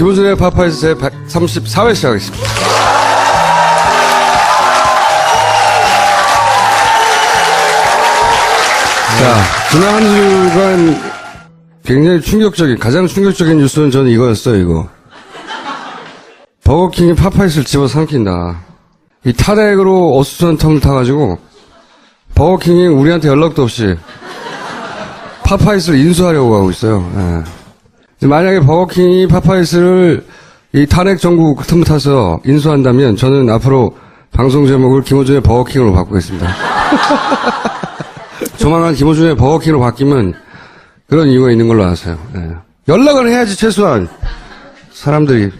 김호준의 파파이스 제 134회 시작하겠습니다. 자, 지난 한 주간 굉장히 가장 충격적인 뉴스는 저는 이거였어요, 이거. 버거킹이 파파이스를 집어삼킨다. 이 탄핵으로 어수선텀을 타가지고, 버거킹이 우리한테 연락도 없이 파파이스를 인수하려고 하고 있어요. 예. 만약에 버거킹이 파파이스를 이 탄핵 정부 틈을 타서 인수한다면 저는 앞으로 방송 제목을 김호준의 버거킹으로 바꾸겠습니다. 조만간 김호준의 버거킹으로 바뀌면 그런 이유가 있는 걸로 아세요. 예. 연락을 해야지 최소한 사람들이.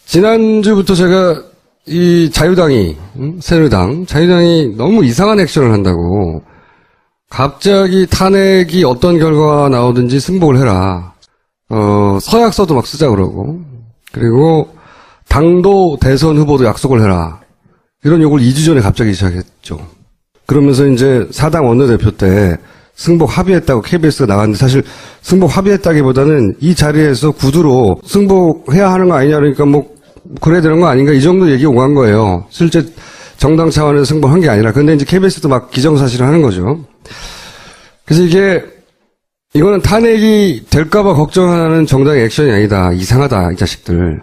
지난주부터 제가 이 자유당이 새누리당 자유당이 너무 이상한 액션을 한다고 갑자기 탄핵이 어떤 결과가 나오든지 승복을 해라. 서약서도 막 쓰자 그러고, 그리고 당도 대선 후보도 약속을 해라. 이런 요구를 2주 전에 갑자기 시작했죠. 그러면서 이제 사당 원내대표 때 승복 합의했다고 KBS가 나갔는데, 사실 승복 합의했다기보다는 이 자리에서 구두로 승복해야 하는 거 아니냐, 그러니까 뭐 그래야 되는 거 아닌가, 이 정도 얘기 오간 거예요. 실제 정당 차원에서 승복한 게 아니라. 근데 이제 KBS도 막 기정사실을 하는 거죠. 그래서 이거는 탄핵이 될까봐 걱정하는 정당의 액션이 아니다. 이상하다, 이 자식들.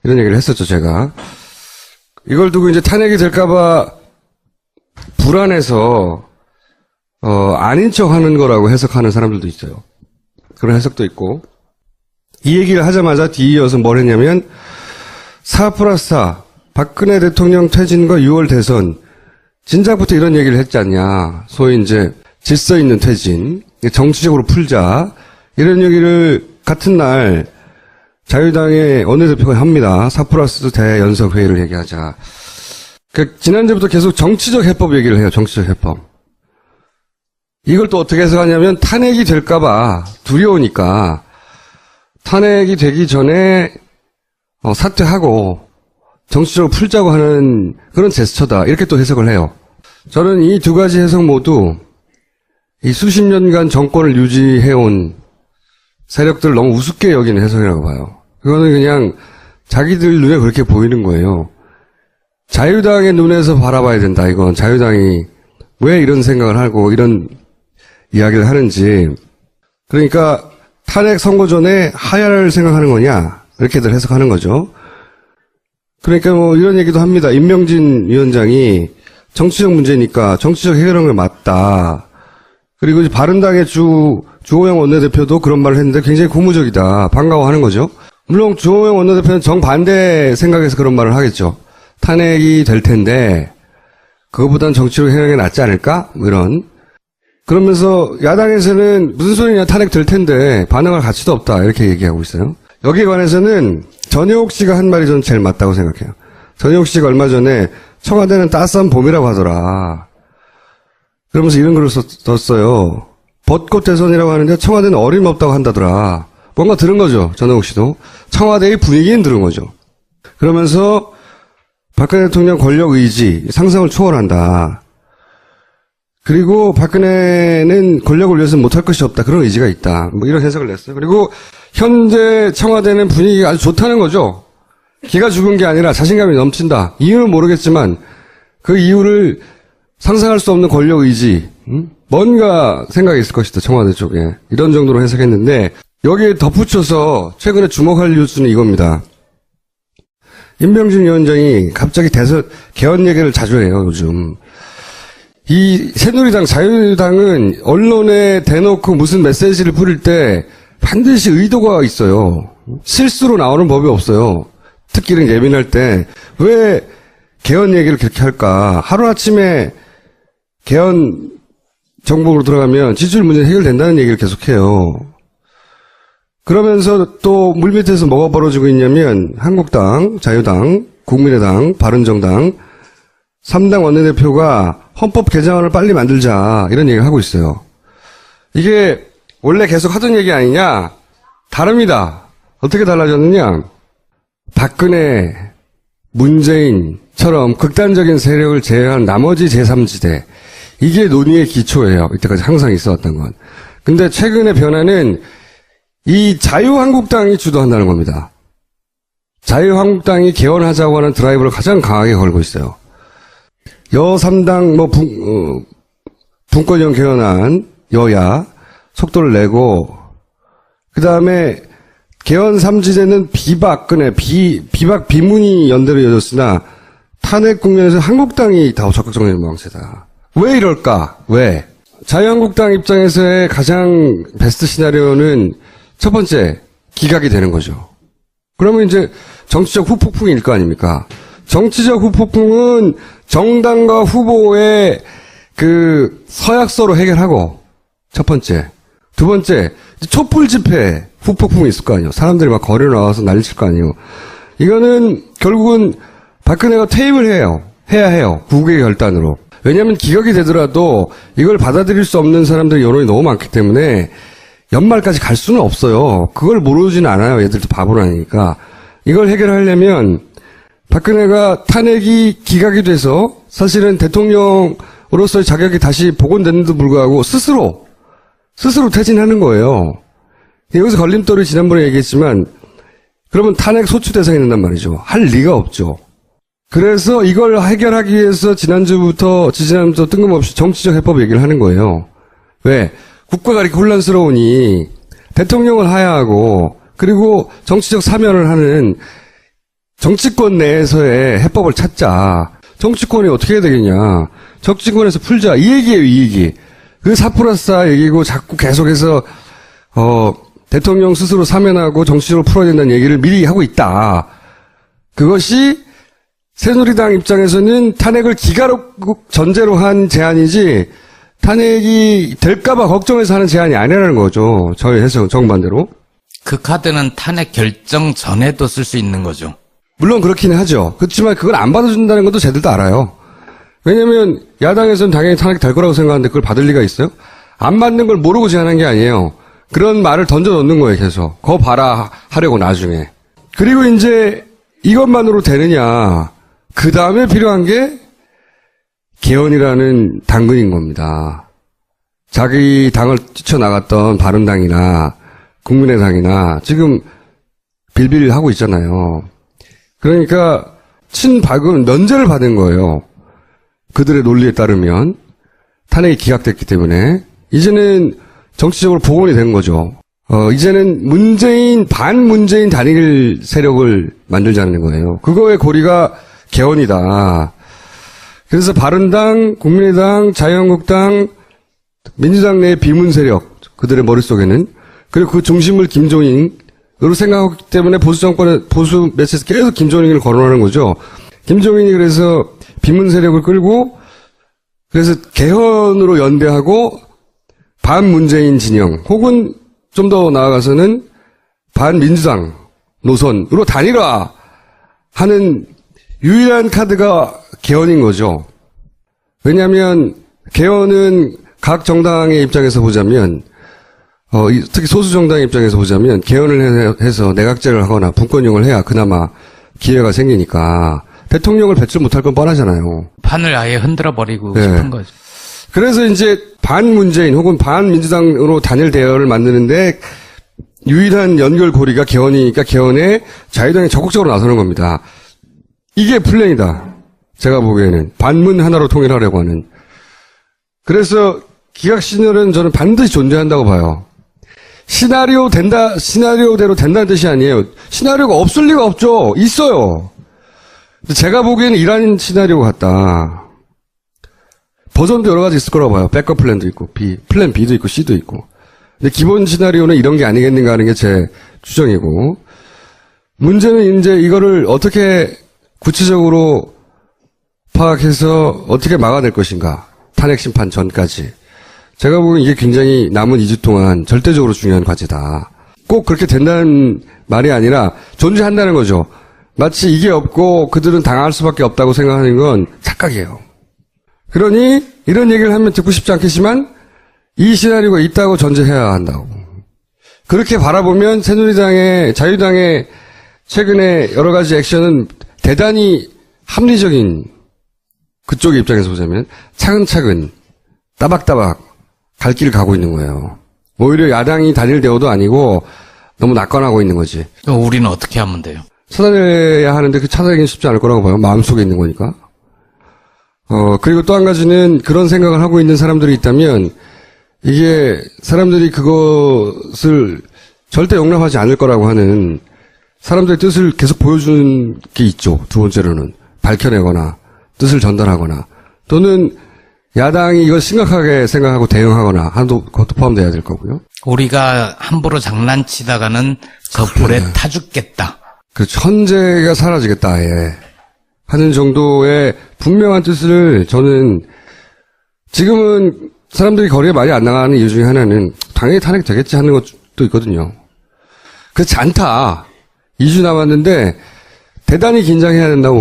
이런 얘기를 했었죠, 제가. 이걸 두고 이제 탄핵이 될까봐 불안해서, 아닌 척 하는 거라고 해석하는 사람들도 있어요. 그런 해석도 있고. 이 얘기를 하자마자 뒤이어서 뭘 했냐면, 4+4, 박근혜 대통령 퇴진과 6월 대선, 진작부터 이런 얘기를 했지 않냐. 소위 이제, 질서 있는 퇴진, 정치적으로 풀자, 이런 얘기를 같은 날 자유당의 원내대표가 합니다. 4+4 대연석회의를 얘기하자. 지난주부터 계속 정치적 해법 얘기를 해요. 정치적 해법. 이걸 또 어떻게 해석하냐면 탄핵이 될까봐 두려우니까 탄핵이 되기 전에 사퇴하고 정치적으로 풀자고 하는 그런 제스처다. 이렇게 또 해석을 해요. 저는 이 두 가지 해석 모두 이 수십 년간 정권을 유지해온 세력들을 너무 우습게 여기는 해석이라고 봐요. 그거는 그냥 자기들 눈에 그렇게 보이는 거예요. 자유당의 눈에서 바라봐야 된다. 이건 자유당이 왜 이런 생각을 하고 이런 이야기를 하는지. 그러니까 탄핵 선거 전에 하야를 생각하는 거냐, 이렇게들 해석하는 거죠. 그러니까 뭐 이런 얘기도 합니다. 임명진 위원장이 정치적 문제니까 정치적 해결하는 게 맞다. 그리고 이제 바른당의 주호영 원내대표도 그런 말을 했는데 굉장히 고무적이다. 반가워하는 거죠. 물론 주호영 원내대표는 정반대 생각에서 그런 말을 하겠죠. 탄핵이 될 텐데 그거보단 정치로 해결하는 게 낫지 않을까? 뭐 이런. 그러면서 야당에서는 무슨 소리냐, 탄핵 될 텐데 반응할 가치도 없다, 이렇게 얘기하고 있어요. 여기에 관해서는 전효옥 씨가 한 말이 저는 제일 맞다고 생각해요. 전효옥 씨가 얼마 전에 청와대는 따스한 봄이라고 하더라. 그러면서 이런 글을 썼어요. 벚꽃 대선이라고 하는데 청와대는 어림없다고 한다더라. 뭔가 들은 거죠, 전효옥 씨도. 청와대의 분위기는 들은 거죠. 그러면서 박근혜 대통령 권력 의지, 상상을 초월한다. 그리고 박근혜는 권력을 위해서는 못할 것이 없다. 그런 의지가 있다. 뭐 이런 해석을 냈어요. 그리고 현재 청와대는 분위기가 아주 좋다는 거죠. 기가 죽은 게 아니라 자신감이 넘친다. 이유는 모르겠지만 그 이유를 상상할 수 없는 권력 의지, 뭔가 생각이 있을 것이다, 청와대 쪽에. 이런 정도로 해석했는데, 여기에 덧붙여서 최근에 주목할 뉴스는 이겁니다. 임명진 위원장이 갑자기 개헌 얘기를 자주 해요, 요즘. 이 새누리당, 자유당은 언론에 대놓고 무슨 메시지를 뿌릴 때 반드시 의도가 있어요. 실수로 나오는 법이 없어요. 특기는 예민할 때. 왜 개헌 얘기를 그렇게 할까? 하루아침에 개헌 정복으로 들어가면 지지율 문제 해결된다는 얘기를 계속해요. 그러면서 또 물밑에서 뭐가 벌어지고 있냐면 한국당, 자유당, 국민의당, 바른정당 3당 원내대표가 헌법 개정안을 빨리 만들자, 이런 얘기를 하고 있어요. 이게 원래 계속 하던 얘기 아니냐? 다릅니다. 어떻게 달라졌느냐? 박근혜, 문재인처럼 극단적인 세력을 제외한 나머지 제3지대, 이게 논의의 기초예요. 이때까지 항상 있어왔던 건. 근데 최근의 변화는 이 자유한국당이 주도한다는 겁니다. 자유한국당이 개헌하자고 하는 드라이브를 가장 강하게 걸고 있어요. 여3당 분권형 개헌안 여야 속도를 내고 그 다음에 개헌 3지대는 비박 비문이 연대로 이어졌으나 탄핵 국면에서 한국당이 더 적극적인 모양새다. 왜 이럴까? 왜? 자유한국당 입장에서의 가장 베스트 시나리오는 첫 번째 기각이 되는 거죠. 그러면 이제 정치적 후폭풍일 거 아닙니까? 정치적 후폭풍은 정당과 후보의 그 서약서로 해결하고 첫 번째. 두 번째, 촛불 집회 후폭풍이 있을 거 아니에요. 사람들이 막 거리로 나와서 난리칠 거 아니에요. 이거는 결국은 박근혜가 퇴임을 해야 해요. 국외 결단으로. 왜냐하면 기각이 되더라도 이걸 받아들일 수 없는 사람들의 여론이 너무 많기 때문에 연말까지 갈 수는 없어요. 그걸 모르지는 않아요. 얘들도 바보라니까. 이걸 해결하려면 박근혜가 탄핵이 기각이 돼서 사실은 대통령으로서의 자격이 다시 복원됐는데도 불구하고 스스로 퇴진하는 거예요. 여기서 걸림돌이 지난번에 얘기했지만 그러면 탄핵 소추 대상이 된단 말이죠. 할 리가 없죠. 그래서 이걸 해결하기 위해서 지지난주부터 뜬금없이 정치적 해법 얘기를 하는 거예요. 왜? 국가가 이렇게 혼란스러우니 대통령을 하야하고 그리고 정치적 사면을 하는 정치권 내에서의 해법을 찾자. 정치권이 어떻게 해야 되겠냐. 정치권에서 풀자. 이 얘기예요, 이 얘기. 그 4+4 얘기고 자꾸 계속해서 대통령 스스로 사면하고 정치적으로 풀어야 된다는 얘기를 미리 하고 있다. 그것이 새누리당 입장에서는 탄핵을 기각 전제로 한 제안이지 탄핵이 될까봐 걱정해서 하는 제안이 아니라는 거죠. 저희 해석 정반대로. 그 카드는 탄핵 결정 전에도 쓸 수 있는 거죠. 물론 그렇긴 하죠. 그렇지만 그걸 안 받아준다는 것도 쟤들도 알아요. 왜냐면 야당에서는 당연히 탄핵이 될 거라고 생각하는데 그걸 받을 리가 있어요? 안 받는 걸 모르고 제안한 게 아니에요. 그런 말을 던져놓는 거예요, 계속. 거 봐라 하려고 나중에. 그리고 이제 이것만으로 되느냐. 그 다음에 필요한 게 개헌이라는 당근인 겁니다. 자기 당을 뛰쳐나갔던 바른당이나 국민의당이나 지금 빌빌 하고 있잖아요. 그러니까 친박은 면제를 받은 거예요. 그들의 논리에 따르면 탄핵이 기각됐기 때문에 이제는 정치적으로 복원이 된 거죠. 이제는 반문재인 단일 세력을 만들자는 거예요. 그거의 고리가 개헌이다. 그래서 바른당, 국민의당, 자유한국당, 민주당 내 비문 세력, 그들의 머릿속에는, 그리고 그 중심을 김종인으로 생각하기 때문에 보수 매체에서 계속 김종인을 거론하는 거죠. 김종인이 그래서 비문 세력을 끌고, 그래서 개헌으로 연대하고, 반문재인 진영, 혹은 좀 더 나아가서는 반민주당 노선으로 단일화하는 유일한 카드가 개헌인 거죠. 왜냐하면 개헌은 각 정당의 입장에서 보자면 특히 소수 정당의 입장에서 보자면 개헌을 해서 내각제를 하거나 분권용을 해야 그나마 기회가 생기니까 대통령을 배출 못할 건 뻔하잖아요. 판을 아예 흔들어 버리고 네. 싶은 거죠. 그래서 이제 반문재인 혹은 반민주당으로 단일 대열을 만드는데 유일한 연결고리가 개헌이니까 개헌에 자유당이 적극적으로 나서는 겁니다. 이게 플랜이다. 제가 보기에는. 반문 하나로 통일하려고 하는. 그래서 기각 시나리오는 저는 반드시 존재한다고 봐요. 시나리오대로 된다는 뜻이 아니에요. 시나리오가 없을 리가 없죠. 있어요. 제가 보기에는 이란 시나리오 같다. 버전도 여러 가지 있을 거라고 봐요. 백업 플랜도 있고, 플랜 B도 있고, C도 있고. 근데 기본 시나리오는 이런 게 아니겠는가 하는 게 제 추정이고. 문제는 이제 이거를 어떻게 구체적으로 파악해서 어떻게 막아낼 것인가. 탄핵 심판 전까지. 제가 보기엔 이게 굉장히 남은 2주 동안 절대적으로 중요한 과제다. 꼭 그렇게 된다는 말이 아니라 존재한다는 거죠. 마치 이게 없고 그들은 당할 수밖에 없다고 생각하는 건 착각이에요. 그러니 이런 얘기를 하면 듣고 싶지 않겠지만 이 시나리오가 있다고 전제해야 한다고. 그렇게 바라보면 새누리당의 자유당의 최근에 여러 가지 액션은 대단히 합리적인 그쪽의 입장에서 보자면 차근차근 따박따박 갈 길을 가고 있는 거예요. 오히려 야당이 단일대우도 아니고 너무 낙관하고 있는 거지. 우리는 어떻게 하면 돼요? 찾아내야 하는데 그 찾아내기는 쉽지 않을 거라고 봐요. 마음속에 있는 거니까. 그리고 또 한 가지는 그런 생각을 하고 있는 사람들이 있다면 이게 사람들이 그것을 절대 용납하지 않을 거라고 하는 사람들의 뜻을 계속 보여주는 게 있죠. 두 번째로는 밝혀내거나 뜻을 전달하거나 또는 야당이 이걸 심각하게 생각하고 대응하거나 하는 것도 포함돼야 될 거고요. 우리가 함부로 장난치다가는 저 불에 타 죽겠다. 그 천재가 사라지겠다 아예 하는 정도의 분명한 뜻을 저는 지금은 사람들이 거리에 많이 안 나가는 이유 중에 하나는 당연히 탄핵 되겠지 하는 것도 있거든요. 그렇지 않다. 2주 남았는데 대단히 긴장해야 된다고